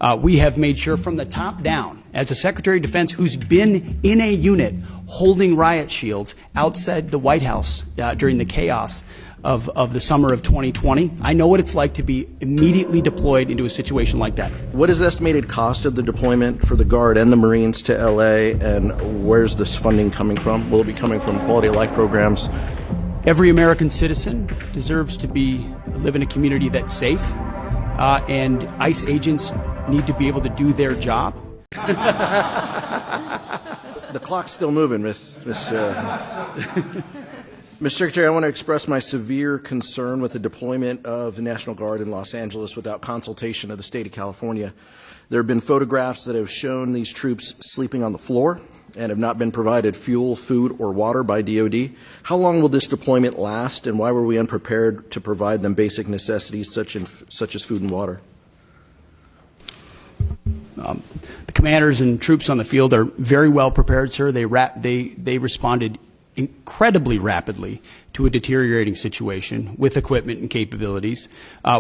We have made sure from the top down, as a Secretary of Defense who's been in a unit holding riot shields outside the White House during the chaos of the summer of 2020, I know what it's like to be immediately deployed into a situation like that. What is the estimated cost of the deployment for the Guard and the Marines to L.A., and where's this funding coming from? Will it be coming from quality of life programs? Every American citizen deserves to live in a community that's safe, and ICE agents need to be able to do their job. The clock's still moving, Mr. Secretary. I want to express my severe concern with the deployment of the National Guard in Los Angeles without consultation of the state of California. There have been photographs that have shown these troops sleeping on the floor and have not been provided fuel, food, or water by DoD. How long will this deployment last, and why were we unprepared to provide them basic necessities such as food and water? The commanders and troops on the field are very well prepared, sir. They responded incredibly rapidly to a deteriorating situation with equipment and capabilities.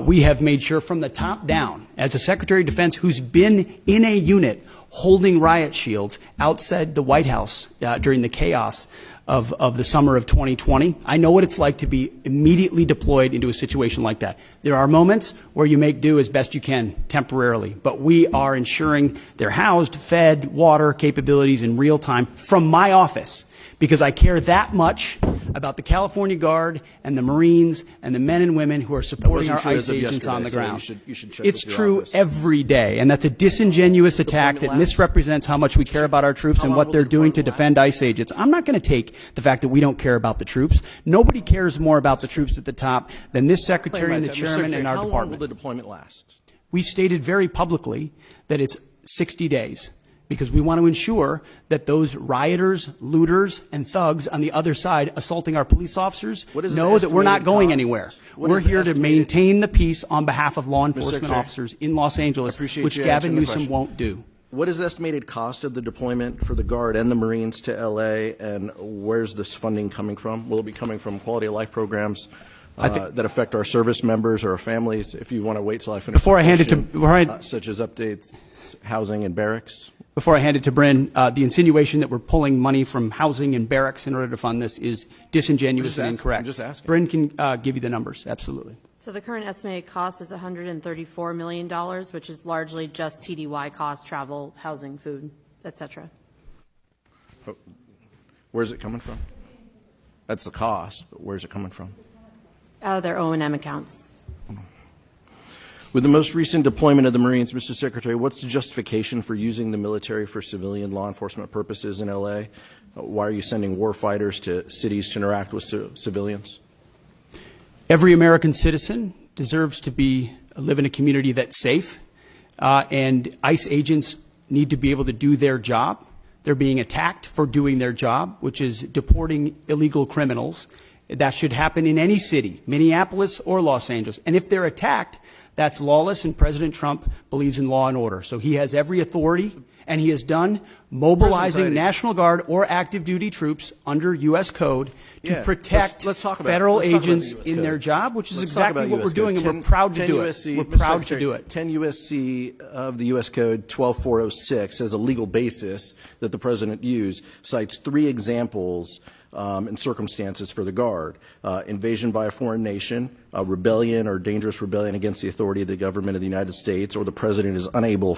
We have made sure from the top down, as a Secretary of Defense who's been in a unit holding riot shields outside the White House during the chaos of the summer of 2020, I know what it's like to be immediately deployed into a situation like that. There are moments where you make do as best you can temporarily, but we are ensuring they're housed, fed, water capabilities in real time from my office, because I care that much about the California Guard and the Marines and the men and women who are supporting our ICE agents on the ground. It's true every day, and that's a disingenuous attack that misrepresents how much we care about our troops and what they're doing to defend ICE agents. I'm not going to take the fact that we don't care about the troops. Nobody cares more about the troops at the top than this Secretary and the Chairman and our department. How long will the deployment last? We stated very publicly that it's 60 days. Because we want to ensure that those rioters, looters, and thugs on the other side assaulting our police officers know that we're not going anywhere. We're here to maintain the peace on behalf of law enforcement officers in Los Angeles, which Gavin Newsom won't do. What is the estimated cost of the deployment for the Guard and the Marines to L.A., and where's this funding coming from? Will it be coming from quality of life programs that affect our service members or our families? If you want to wait till I finish before I hand it to such as updates, housing, and barracks. Before I hand it to Bryn, the insinuation that we're pulling money from housing and barracks in order to fund this is disingenuous and incorrect. I'm just asking. Bryn can give you the numbers, absolutely. So the current estimated cost is $134 million, which is largely just TDY costs, travel, housing, food, etc. Where's it coming from? That's the cost, but where's it coming from? Out of their O&M accounts. With the most recent deployment of the Marines, Mr. Secretary, what's the justification for using the military for civilian law enforcement purposes in L.A.? Why are you sending war fighters to cities to interact with civilians? Every American citizen deserves to live in a community that's safe, and ICE agents need to be able to do their job. They're being attacked for doing their job, which is deporting illegal criminals. That should happen in any city, Minneapolis or Los Angeles. And if they're attacked, that's lawless, and President Trump believes in law and order. So he has every authority, and he has done mobilizing National Guard or active duty troops under U.S. code to protect federal agents in their job, which is exactly what we're doing, and we're proud to do it. We're proud to do it. 10 U.S.C. of the U.S. Code 12406 as a legal basis that the President used cites 3 examples and circumstances for the Guard: invasion by a foreign nation, rebellion or dangerous rebellion against the authority of the government of the United States, or the President is unable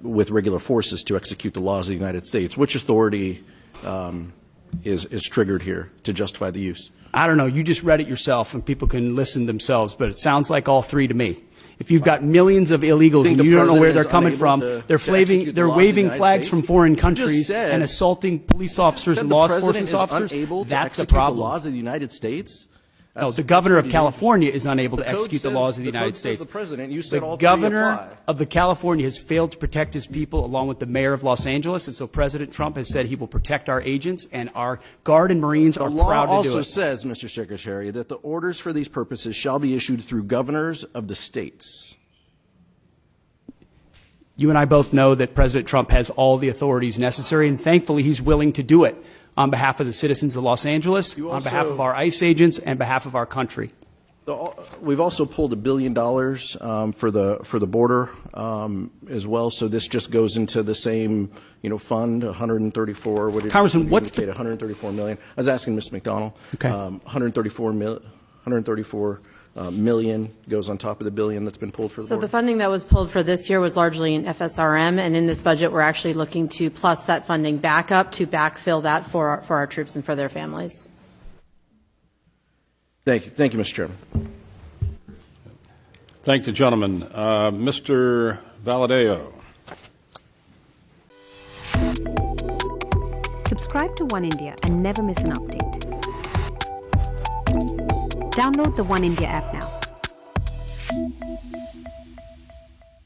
with regular forces to execute the laws of the United States. Which authority is triggered here to justify the use? I don't know. You just read it yourself, and people can listen themselves, but it sounds like all 3 to me. If you've got millions of illegals and you don't know where they're coming from, they're waving flags from foreign countries and assaulting police officers and law enforcement officers, that's the problem. The laws of the United States? No, the governor of California is unable to execute the laws of the United States. The governor of the California has failed to protect his people, along with the mayor of Los Angeles, and so President Trump has said he will protect our agents, and our Guard and Marines are proud to do it. The law also says, Mr. Secretary, that the orders for these purposes shall be issued through governors of the states. You and I both know that President Trump has all the authorities necessary, and thankfully he's willing to do it on behalf of the citizens of Los Angeles, on behalf of our ICE agents, and behalf of our country. We've also pulled $1 billion for the border as well. So this just goes into the same fund, 134. What did Congressman, you what's indicate, 134 million? I was asking Ms. McDonald. Okay. 134 million goes on top of the $1 billion that's been pulled for the So border. the funding that was pulled for this year was largely in FSRM, and in this budget, we're actually looking to plus that funding back up to backfill that for our troops and for their families. Thank you, Mr. Chairman. Thank the gentleman. Mr. Valadeo. Subscribe to One India and never miss an update. Download the One India app now.